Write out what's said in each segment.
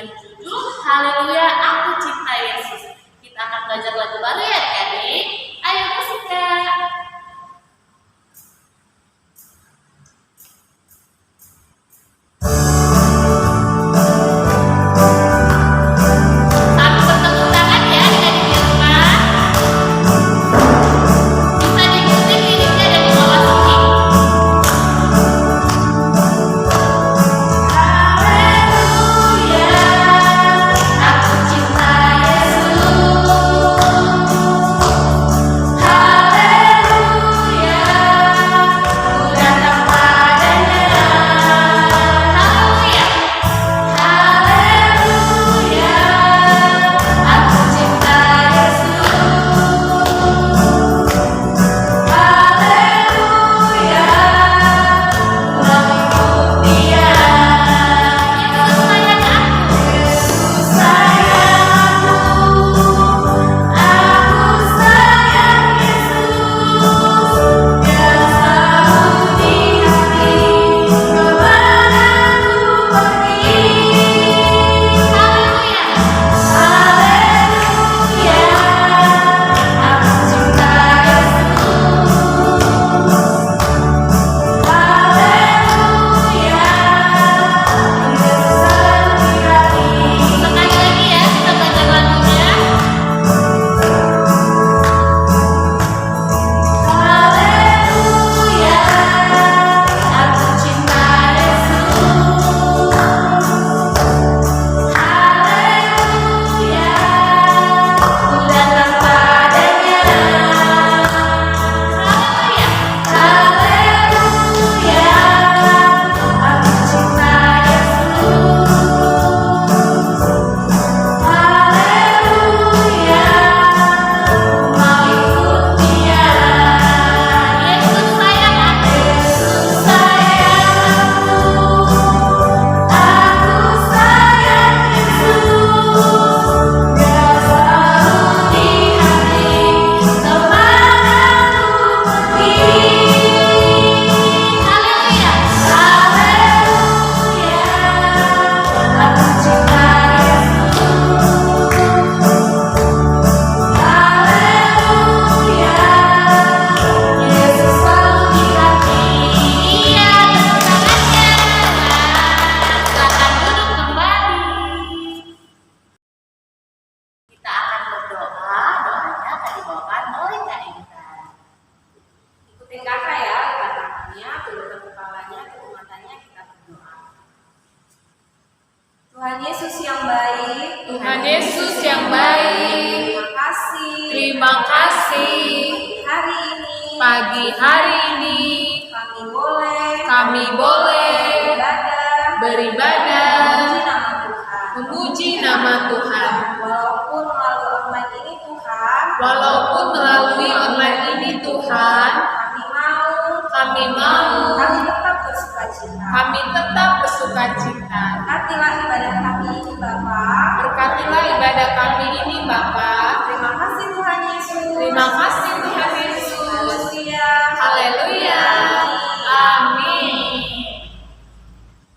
dengan judul Haleluya Aku Cinta Yesus. Kita akan belajar lagu baru ya adik-adik. Ayo musik Kak. Tuhan Yesus yang baik, Tuhan Yesus yang baik, terima kasih. Pagi hari ini kami boleh beribadah, memuji nama Tuhan. Walaupun melalui online ini Tuhan, kami mau kami tetap bersuka cita. Berkatilah ibadah kami ini Bapa. Berkatilah ibadah kami ini Bapa. Terima kasih Tuhan Yesus. Terima kasih Tuhan Yesus. Haleluya. Haleluya. Amin.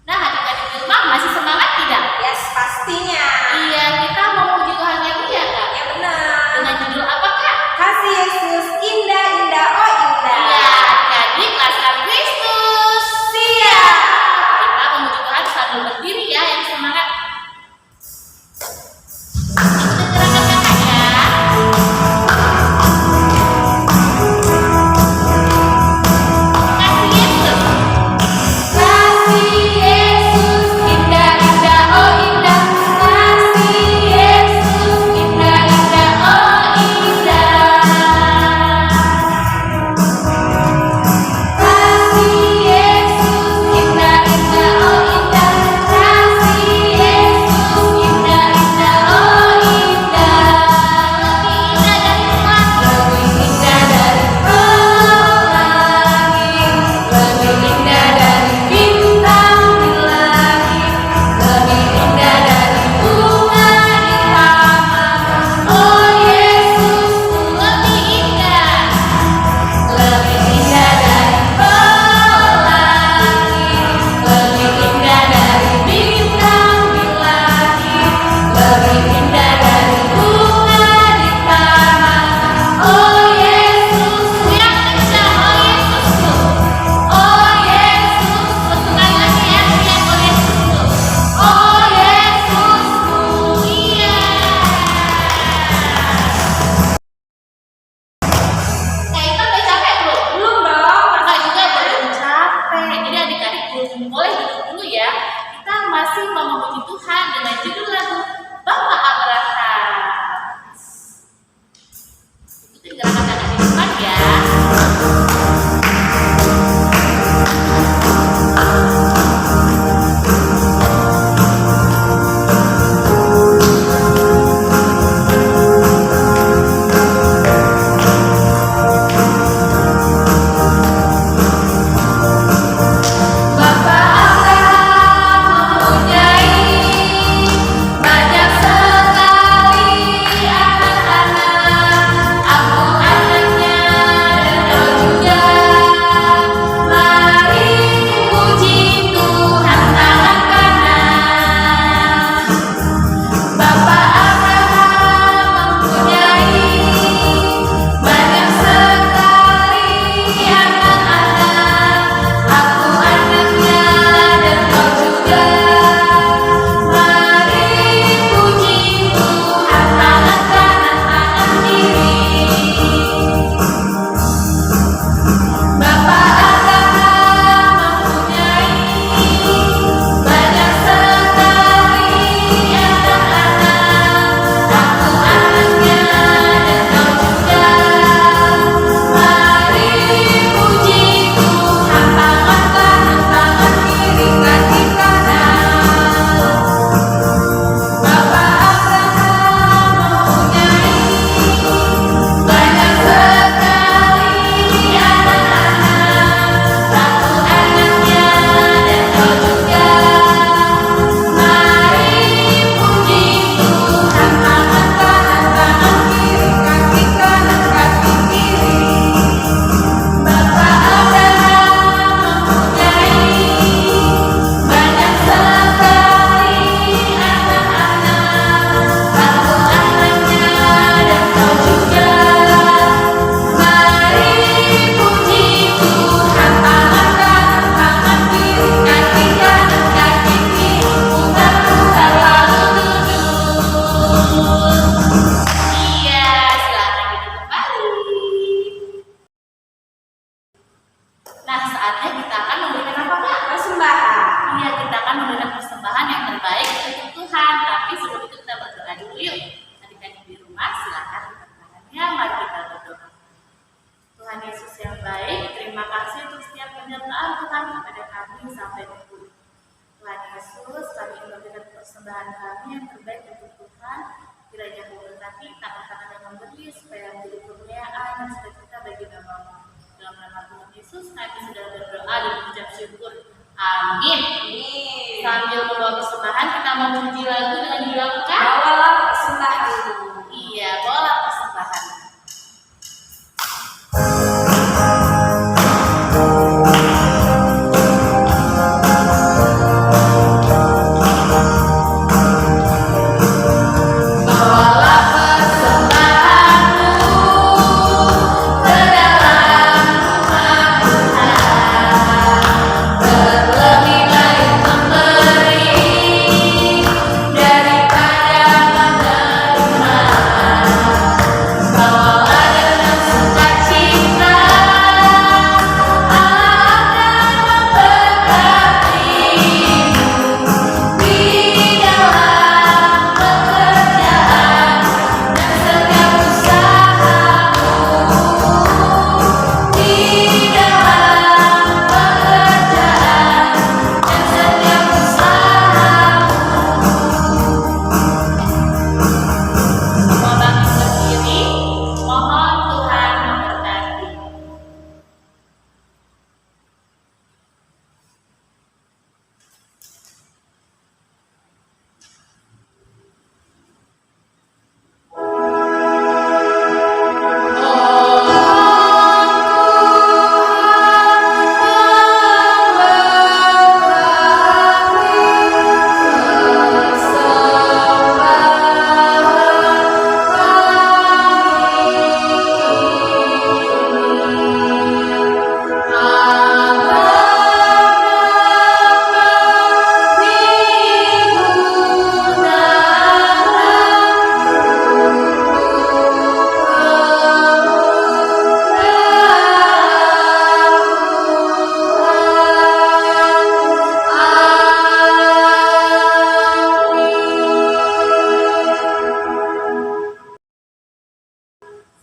Nah, adik-adik di rumah masih semangat tidak? Yes, pastinya. Iya, kita mau memuji Tuhan lagi ya Kak? Ya benar. Dengan judul apa Kak? Kasih Yesus indah indah oh indah. Iya, adik-adik Laskar Kristus. Siap. Kita memuji Tuhan sambil berdiri ya, yang semangat. Ikuti gerakan Kakak ya. Kasih Yesus. Kasih Yesus indah indah oh indah. lagu dengan dilakukan? Bawalah persembahanmu. Iya, bola persembahan. Bawalah persembahanmu ke dalam rumah Tuhan. Terlebih baik memberi daripada menerima. Bawalah dengan sukacita, Allah akan memberkatimu di dalam pekerjaan dan setiap usahamu. Di dalam pekerjaan dan setiap usahamu. Semua bangkit berdiri, mohon Tuhan memberkati.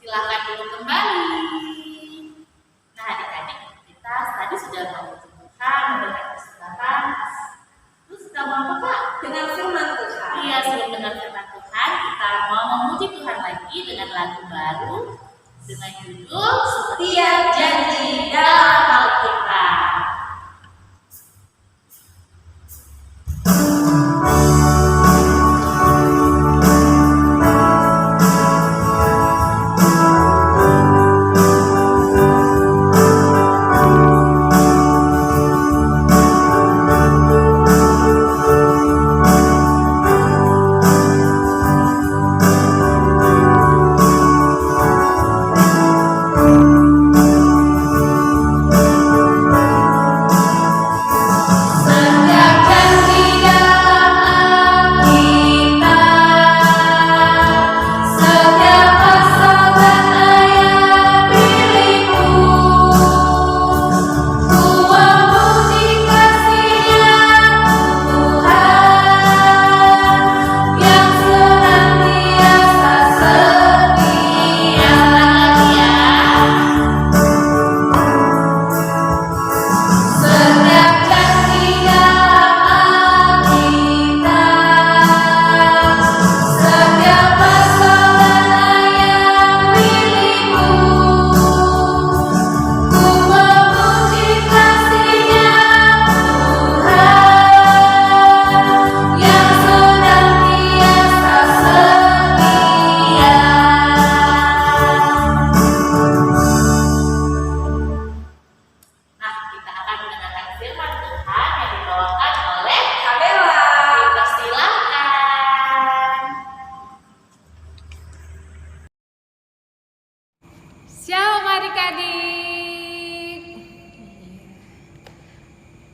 Silakan duduk kembali. Nah, adik-adik, kita tadi sudah memuji Tuhan, memberikan persembahan. Terus kita mau apa, Pak? Dengan firman Tuhan. Iya, sebelum dengar firman Tuhan, kita mau memuji Tuhan lagi dengan lagu baru dengan judul Setiap janji dalam Alkitab.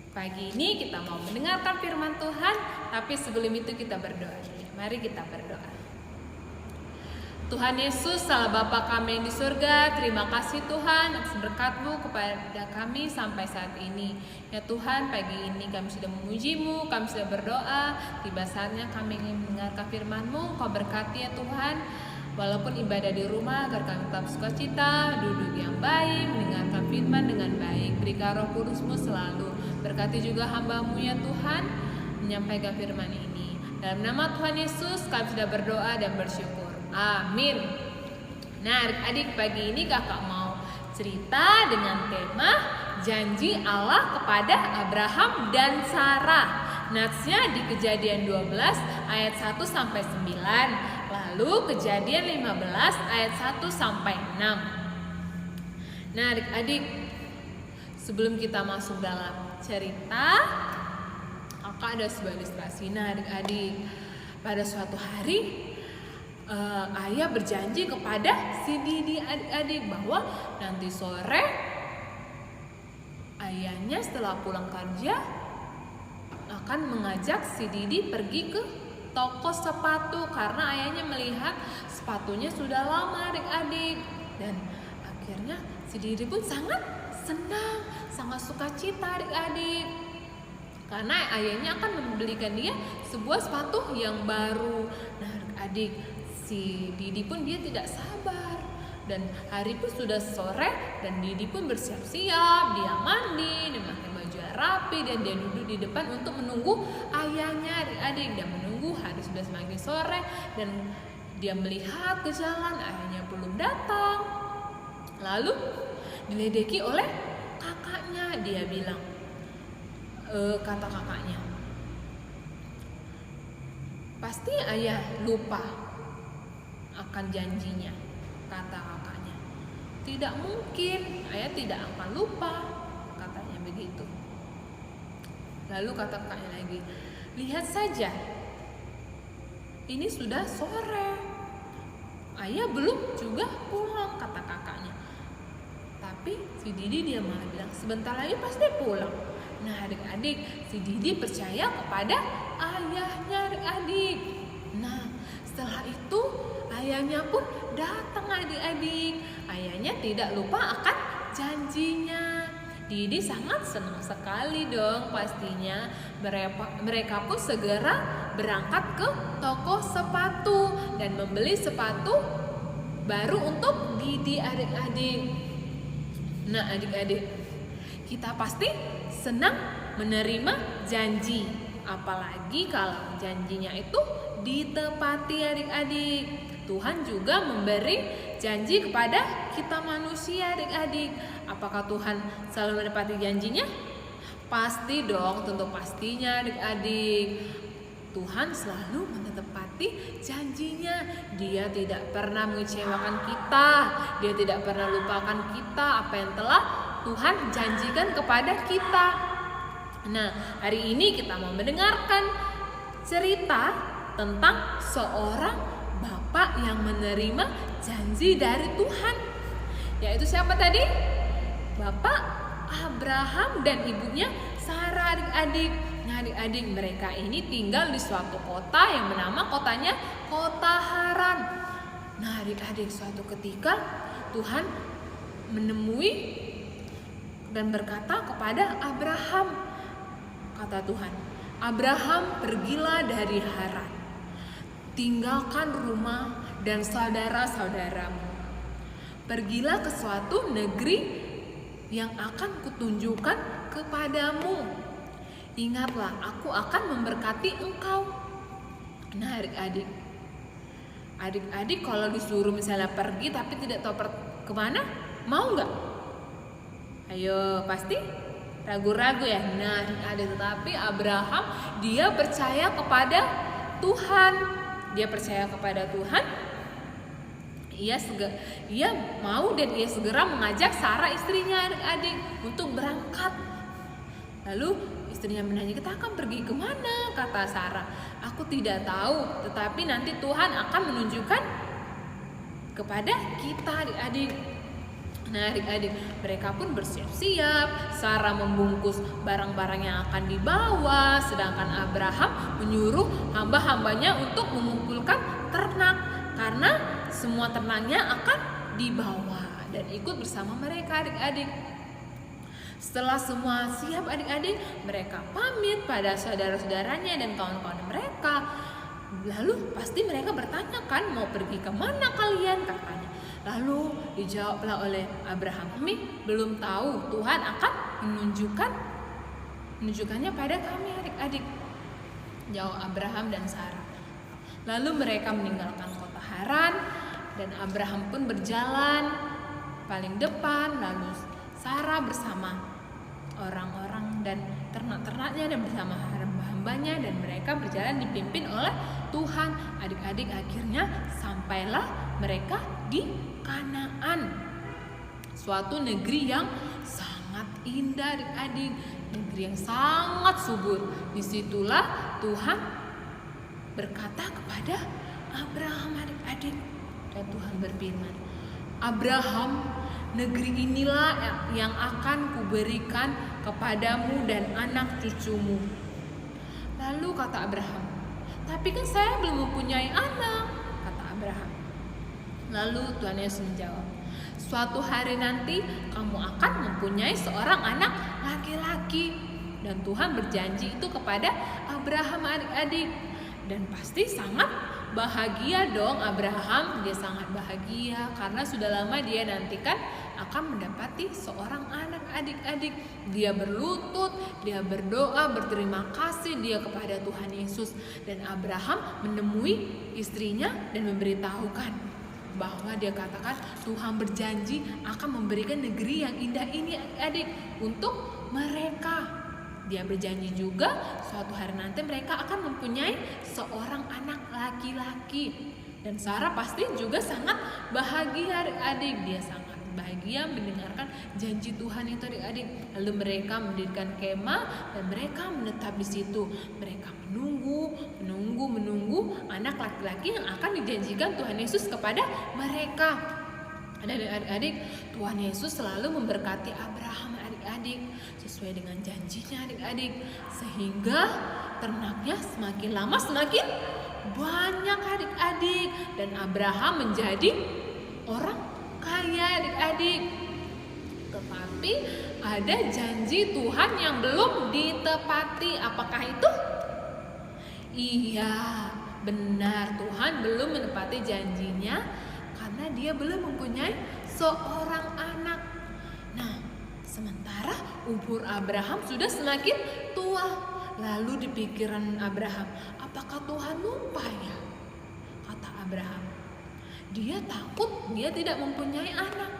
Pagi ini kita mau mendengarkan firman Tuhan, tapi sebelum itu kita berdoa. Mari kita berdoa. Tuhan Yesus, Allah Bapa kami yang di surga, terima kasih Tuhan atas berkat-Mu kepada kami sampai saat ini. Ya Tuhan, pagi ini kami sudah memuji-Mu, kami sudah berdoa. Tiba saatnya kami ingin mendengarkan firman-Mu, Kau berkati ya Tuhan. Walaupun ibadah di rumah, agar kami tetap sukacita, duduk yang baik, mendengarkan firman dengan baik. Berikan Roh Kudus-Mu selalu. Berkati juga hamba-Mu ya Tuhan, menyampaikan firman ini. Dalam nama Tuhan Yesus, kami sudah berdoa dan bersyukur. Amin. Nah, adik-adik, pagi ini kakak mau cerita dengan tema janji Allah kepada Abraham dan Sarah. Natsnya di Kejadian 12 ayat 1 sampai 9. Lalu Kejadian 15 ayat 1 sampai 6. Nah, adik-adik, sebelum kita masuk dalam cerita, kakak ada sebuah ilustrasi. Nah, adik-adik, pada suatu hari ayah berjanji kepada si Didi adik-adik bahwa nanti sore ayahnya setelah pulang kerja akan mengajak si Didi pergi ke toko sepatu karena ayahnya melihat sepatunya sudah lama adik-adik. Dan akhirnya si Didi pun sangat senang, sangat sukacita adik-adik, karena ayahnya akan membelikan dia sebuah sepatu yang baru. Nah adik, si Didi pun dia tidak sabar. Dan hari pun sudah sore dan Didi pun bersiap-siap, dia mandi, dia pakai baju rapi dan dia duduk di depan untuk menunggu ayahnya adik-adik. Dan menunggu, hari sudah semakin sore dan dia melihat ke jalan, ayahnya belum datang. Lalu diledeki oleh kakaknya, dia bilang, kata kakaknya, pasti ayah lupa akan janjinya, kata kakaknya. Tidak mungkin, ayah tidak akan lupa, katanya begitu. Lalu kata kakaknya lagi, lihat saja, ini sudah sore, ayah belum juga pulang, kata kakaknya. Tapi si Didi dia malah bilang, sebentar lagi pasti pulang. Nah adik-adik, si Didi percaya kepada ayahnya adik-adik. Nah setelah itu ayahnya pun datang adik-adik. Ayahnya tidak lupa akan janjinya. Didi sangat senang sekali dong pastinya. Mereka pun segera berangkat ke toko sepatu dan membeli sepatu baru untuk Didi adik-adik. Nah adik-adik, kita pasti senang menerima janji, apalagi kalau janjinya itu ditepati adik-adik. Tuhan juga memberi janji kepada kita manusia adik-adik. Apakah Tuhan selalu menepati janjinya? Pasti dong, tentu pastinya adik-adik. Tuhan selalu menepati janjinya. Dia tidak pernah mengecewakan kita. Dia tidak pernah lupakan kita apa yang telah Tuhan janjikan kepada kita. Nah, hari ini kita mau mendengarkan cerita tentang seorang bapak yang menerima janji dari Tuhan. Yaitu siapa tadi? Bapak Abraham dan ibunya Sarah adik-adik. Nah adik-adik, mereka ini tinggal di suatu kota yang bernama kotanya Kota Haran. Nah adik-adik, suatu ketika Tuhan menemui dan berkata kepada Abraham, kata Tuhan, Abraham, pergilah dari Haran, tinggalkan rumah dan saudara-saudaramu, pergilah ke suatu negeri yang akan kutunjukkan kepadamu. Ingatlah, aku akan memberkati engkau. Nah adik-adik kalau disuruh misalnya pergi tapi tidak tahu kemana, mau nggak? Ayo, pasti ragu-ragu ya. Nah adik, tetapi Abraham dia percaya kepada Tuhan. Dia percaya kepada Tuhan. Ia mau dan ia segera mengajak Sarah istrinya adik-adik untuk berangkat. Lalu istrinya menanya, kita akan pergi kemana? Kata Sarah, aku tidak tahu, tetapi nanti Tuhan akan menunjukkan kepada kita adik-adik. Nah adik-adik, mereka pun bersiap-siap. Sarah membungkus barang-barang yang akan dibawa, sedangkan Abraham menyuruh hamba-hambanya untuk mengumpulkan ternak, karena semua ternaknya akan dibawa dan ikut bersama mereka adik-adik. Setelah semua siap adik-adik, mereka pamit pada saudara-saudaranya dan kawan-kawan mereka. Lalu pasti mereka bertanya kan, mau pergi kemana kalian, katanya. Lalu dijawablah oleh Abraham, kami belum tahu, Tuhan akan menunjukkannya pada kami adik-adik, jawab Abraham dan Sarah. Lalu mereka meninggalkan kota Haran dan Abraham pun berjalan paling depan, lalu Sarah bersama orang-orang dan ternak-ternaknya dan bersama hamba hamba-hambanya dan mereka berjalan dipimpin oleh Tuhan. Adik-adik, akhirnya sampailah mereka di Kanaan, suatu negeri yang sangat indah adik-adik, negeri yang sangat subur. Disitulah Tuhan berkata kepada Abraham adik-adik, dan Tuhan berfirman, Abraham, negeri inilah yang akan kuberikan kepadamu dan anak cucumu. Lalu kata Abraham, tapi kan saya belum mempunyai anak, kata Abraham. Lalu Tuhan Yesus menjawab, suatu hari nanti kamu akan mempunyai seorang anak laki-laki. Dan Tuhan berjanji itu kepada Abraham adik-adik. Dan pasti sangat bahagia dong Abraham. Dia sangat bahagia karena sudah lama dia nantikan akan mendapati seorang anak adik-adik. Dia berlutut, dia berdoa, berterima kasih dia kepada Tuhan Yesus. Dan Abraham menemui istrinya dan memberitahukan bahwa dia katakan Tuhan berjanji akan memberikan negeri yang indah ini adik untuk mereka. Dia berjanji juga suatu hari nanti mereka akan mempunyai seorang anak laki-laki. Dan Sarah pasti juga sangat bahagia adik-adik. Dia sangat bahagia mendengarkan janji Tuhan itu adik-adik. Lalu mereka mendirikan kemah dan mereka menetap di situ. Mereka menunggu anak laki-laki yang akan dijanjikan Tuhan Yesus kepada mereka. Dan adik-adik, Tuhan Yesus selalu memberkati Abraham adik-adik sesuai dengan janjinya adik-adik, sehingga ternaknya semakin lama semakin banyak adik-adik, dan Abraham menjadi orang kaya adik-adik. Tetapi ada janji Tuhan yang belum ditepati. Apakah itu? Iya, benar, Tuhan belum menepati janjinya karena dia belum mempunyai seorang anak. Nah, sementara umur Abraham sudah semakin tua. Lalu di pikiran Abraham, apakah Tuhan lupa ya? Kata Abraham, dia takut dia tidak mempunyai anak.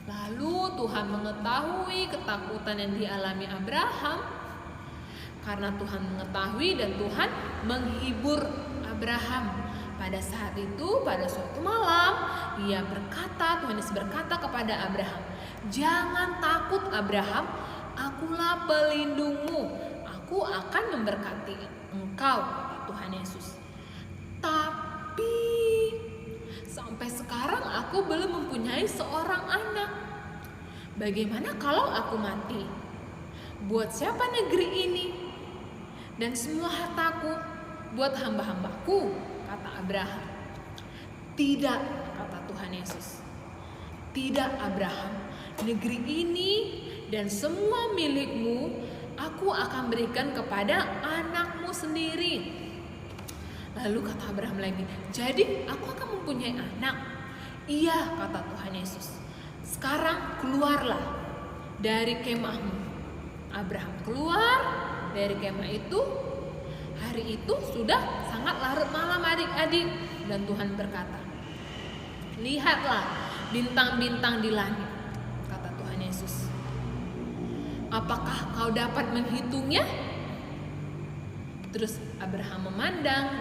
Lalu Tuhan mengetahui ketakutan yang dialami Abraham. Karena Tuhan mengetahui dan Tuhan menghibur Abraham. Pada saat itu, pada suatu malam, Tuhan Yesus berkata kepada Abraham, jangan takut Abraham, akulah pelindungmu, aku akan memberkati engkau, Tuhan Yesus. Tapi sampai sekarang aku belum mempunyai seorang anak. Bagaimana kalau aku mati? Buat siapa negeri ini? Dan semua hartaku buat hamba-hambaku, kata Abraham. Tidak, kata Tuhan Yesus. Tidak Abraham, negeri ini dan semua milikmu aku akan berikan kepada anakmu sendiri. Lalu kata Abraham lagi, jadi aku akan mempunyai anak? Iya, kata Tuhan Yesus. Sekarang keluarlah dari kemahmu. Abraham keluar dari kemah itu. Hari itu sudah sangat larut malam adik-adik, dan Tuhan berkata, lihatlah bintang-bintang di langit, kata Tuhan Yesus. Apakah kau dapat menghitungnya? Terus Abraham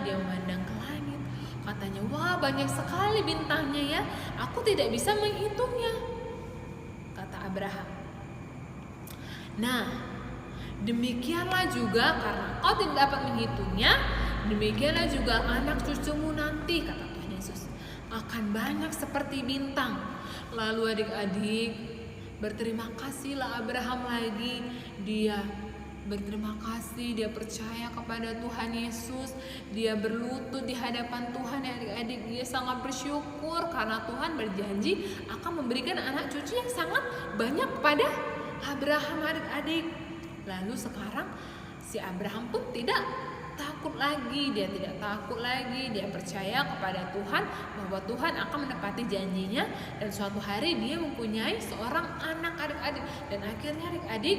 dia memandang ke langit. Katanya, wah banyak sekali bintangnya ya, aku tidak bisa menghitungnya, kata Abraham. Nah, demikianlah juga karena kau tidak dapat menghitungnya, demikianlah juga anak cucumu nanti, kata Tuhan Yesus, akan banyak seperti bintang. Lalu adik-adik, berterima kasihlah Abraham lagi. Dia berterima kasih, dia percaya kepada Tuhan Yesus, dia berlutut di hadapan Tuhan ya adik-adik. Dia sangat bersyukur karena Tuhan berjanji akan memberikan anak cucu yang sangat banyak kepada Abraham adik-adik. Lalu sekarang si Abraham pun tidak takut lagi, dia tidak takut lagi, dia percaya kepada Tuhan bahwa Tuhan akan menepati janjinya, dan suatu hari dia mempunyai seorang anak adik-adik. Dan akhirnya adik-adik,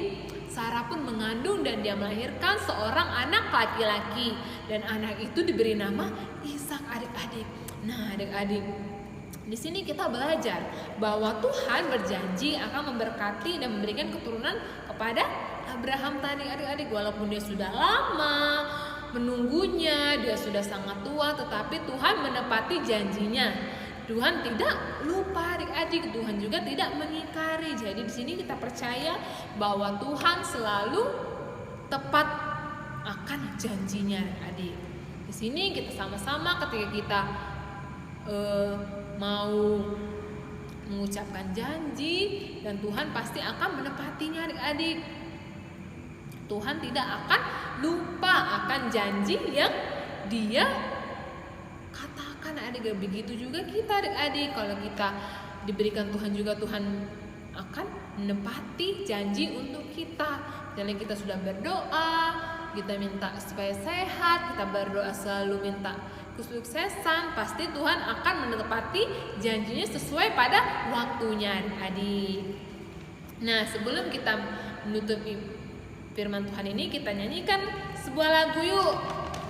Sarah pun mengandung dan dia melahirkan seorang anak laki-laki, dan anak itu diberi nama Ishak adik-adik. Nah adik-adik, di sini kita belajar bahwa Tuhan berjanji akan memberkati dan memberikan keturunan kepada Abraham tadi adik-adik, walaupun dia sudah lama menunggunya, dia sudah sangat tua, tetapi Tuhan menepati janjinya. Tuhan tidak lupa adik-adik, Tuhan juga tidak mengingkari. Jadi di sini kita percaya bahwa Tuhan selalu tepat akan janjinya adik. Di sini kita sama-sama ketika kita mau mengucapkan janji, dan Tuhan pasti akan menepatinya adik-adik. Tuhan tidak akan lupa akan janji yang Dia katakan adik. Begitu juga kita adik-adik, kalau kita diberikan Tuhan juga, Tuhan akan menepati janji untuk kita. Jadi kita sudah berdoa, kita minta supaya sehat, kita berdoa selalu minta kesuksesan, pasti Tuhan akan menepati janjinya sesuai pada waktunya adik. Nah, sebelum kita menutupi firman Tuhan ini, kita nyanyikan sebuah lagu yuk.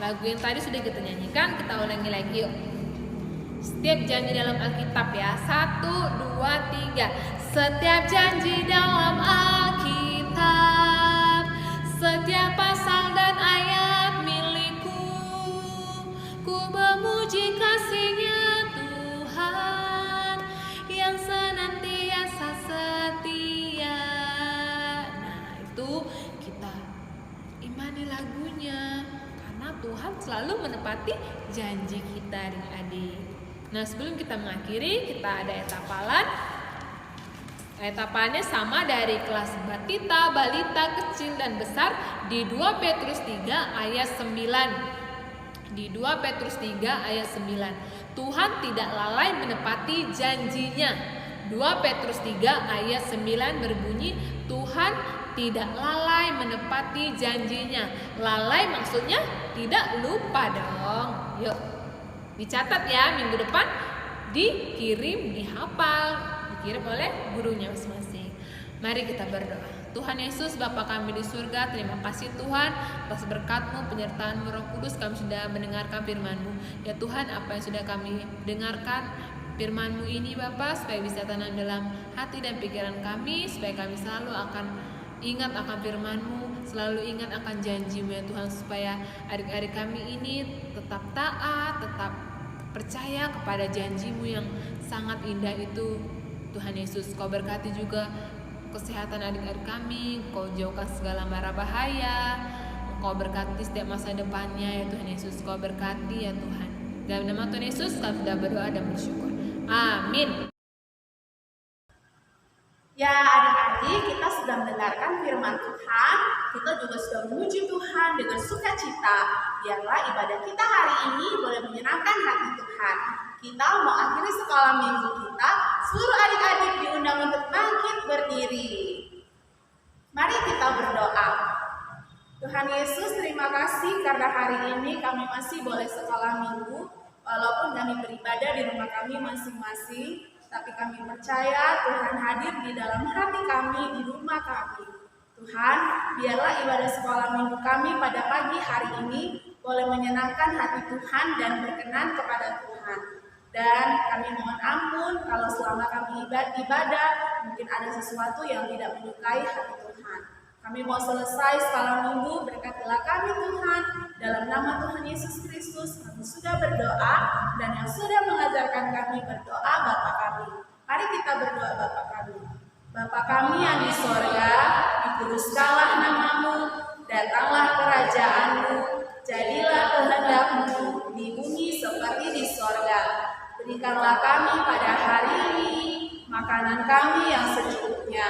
Lagu yang tadi sudah kita nyanyikan, kita ulangi lagi yuk. Setiap janji dalam Alkitab ya, 1, 2, 3. Setiap janji dalam Alkitab, setiap pasal dan ayat milikku, ku memuji kasih-Nya Tuhan yang senantiasa setia. Nah, itu kita imani lagunya, karena Tuhan selalu menepati janji kita adik-adik. Nah, sebelum kita mengakhiri, kita ada etapalan. Etapannya sama dari kelas batita, balita, kecil dan besar di 2 Petrus 3 ayat 9. Di 2 Petrus 3 ayat 9. Tuhan tidak lalai menepati janjinya. 2 Petrus 3 ayat 9 berbunyi, Tuhan tidak lalai menepati janjinya. Lalai maksudnya tidak lupa dong. Yuk, dicatat ya, minggu depan dikirim, dihafal, dikirim oleh gurunya masing-masing. Mari kita berdoa. Tuhan Yesus, Bapa kami di surga, terima kasih Tuhan atas berkat-Mu, penyertaan-Mu Roh Kudus, kami sudah mendengarkan firman-Mu. Ya Tuhan, apa yang sudah kami dengarkan firman-Mu ini Bapa, supaya bisa tanam dalam hati dan pikiran kami, supaya kami selalu akan ingat akan firman-Mu, selalu ingat akan janji-Mu ya Tuhan, supaya adik-adik kami ini tetap taat, tetap percaya kepada janji-Mu yang sangat indah itu. Tuhan Yesus, Kau berkati juga kesehatan adik-adik kami, Kau jauhkan segala mara bahaya, Kau berkati setiap masa depannya ya Tuhan Yesus, Kau berkati ya Tuhan. Dalam nama Tuhan Yesus kami sudah berdoa dan bersyukur. Amin. Ya adik-adik, kita sudah mendengarkan firman Tuhan, kita juga sudah memuji Tuhan dengan sukacita. Biarlah ibadah kita hari ini boleh menyenangkan hati Tuhan. Kita mau akhiri sekolah minggu kita, seluruh adik-adik diundang untuk bangkit berdiri. Mari kita berdoa. Tuhan Yesus, terima kasih karena hari ini kami masih boleh sekolah minggu, walaupun kami beribadah di rumah kami masing-masing. Tapi kami percaya Tuhan hadir di dalam hati kami, di rumah kami. Tuhan, biarlah ibadah sekolah minggu kami pada pagi hari ini boleh menyenangkan hati Tuhan dan berkenan kepada Tuhan. Dan kami mohon ampun kalau selama kami ibadah mungkin ada sesuatu yang tidak menyukai hati Tuhan. Kami mau selesai sekolah minggu, berkatilah kami Tuhan. Dalam nama Tuhan Yesus Kristus kami sudah berdoa, dan yang sudah mengajarkan kami berdoa Bapa kami. Mari kita berdoa Bapa kami. Bapa kami yang di sorga, dikuduskanlah namamu, datanglah kerajaan-Mu, jadilah kehendak-Mu di bumi seperti di sorga. Berikanlah kami pada hari ini makanan kami yang secukupnya,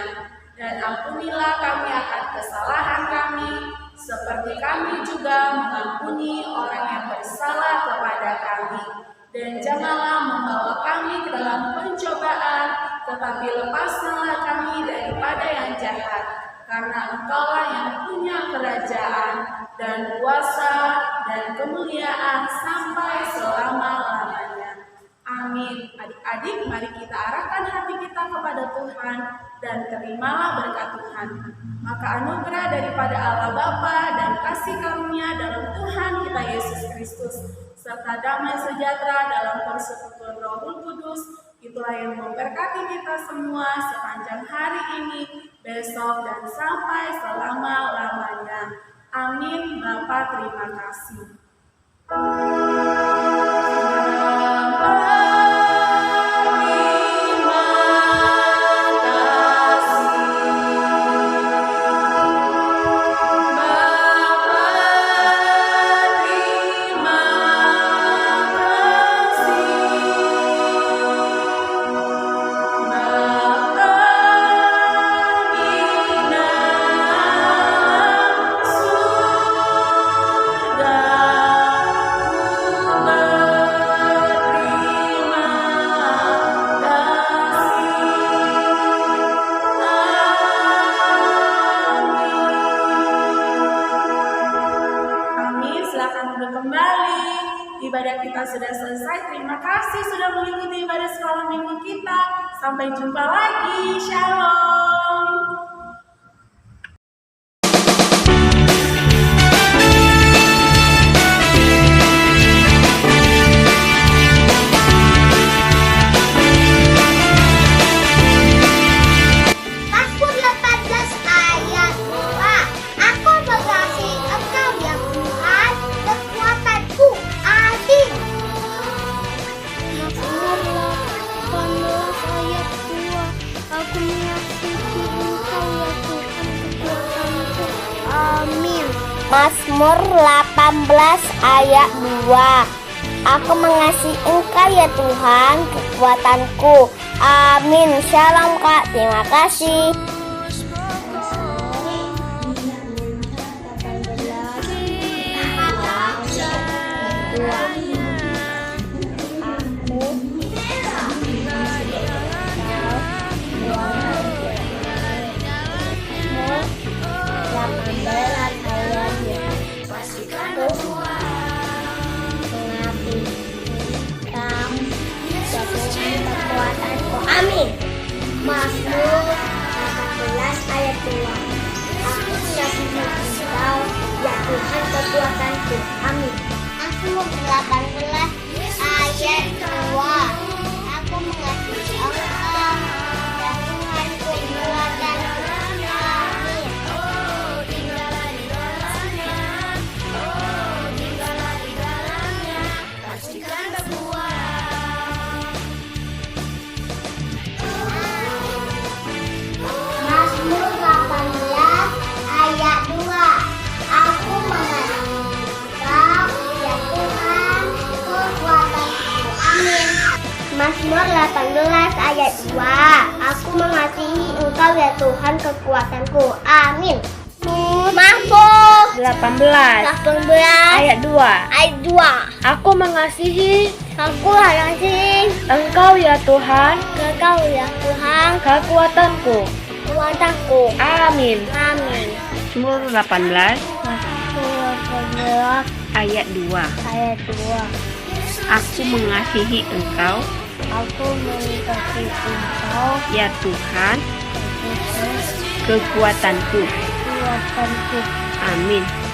dan ampunilah kami akan kesalahan kami, seperti kami juga mengampuni orang yang bersalah kepada kami. Dan janganlah membawa kami ke dalam pencobaan, tetapi lepaskanlah kami daripada yang jahat. Karena Engkaulah yang punya kerajaan dan kuasa dan kemuliaan sampai selama-lamanya. Amin. Adik-adik, mari kita arahkan hati kita kepada Tuhan dan terimalah berkat Tuhan. Maka anugerah daripada Allah Bapa dan kasih karunia dalam Tuhan kita Yesus Kristus, serta damai sejahtera dalam persekutuan Roh Kudus Itulah yang memberkati kita semua sepanjang hari ini, besok, dan sampai selama-lamanya. Amin. Bapa, terima kasih. Kembali, ibadah kita sudah selesai. Terima kasih sudah mengikuti ibadah sekolah minggu kita. Sampai jumpa lagi. Shalom. Mazmur 18 ayat 2. Aku mengasihi Engkau ya Tuhan, kekuatanku. Amin. Mazmur 18 ayat 2. Aku mengasihi Engkau ya Tuhan, kekuatanku. Amin. Mazmur 18 ayat 2. Aku mengasihi Engkau ya Tuhan, kekuatanku. Amin. Shalom Kak, terima kasih. Amin. Mazmur 18 ayat 2. Aku mengasihi Engkau ya Tuhan, kekuatanku. Amin. Mazmur 18 ayat 2. Aku mengasihi Engkau ya Tuhan, kekuatanku. Amin. Mazmur 18 ayat 2. Aku mengasihi Engkau ya Tuhan, kekuatanku. Amin. Mazmur 18 ayat 2. Aku mengasihi Engkau ya Tuhan, kekuatanku. Amin. Mazmur 18 ayat 2. Aku mengasihi Aku mengasihi Engkau ya Tuhan, Engkau ya Tuhan, kekuatanku. kekuatanku. Amin. Amin. Mazmur 18 Mazmur 18 ayat 2. ayat 2. Aku mengasihi Engkau Aku mengasihi Engkau ya Tuhan, Tuhan, kekuatanku. kekuatanku. Amin.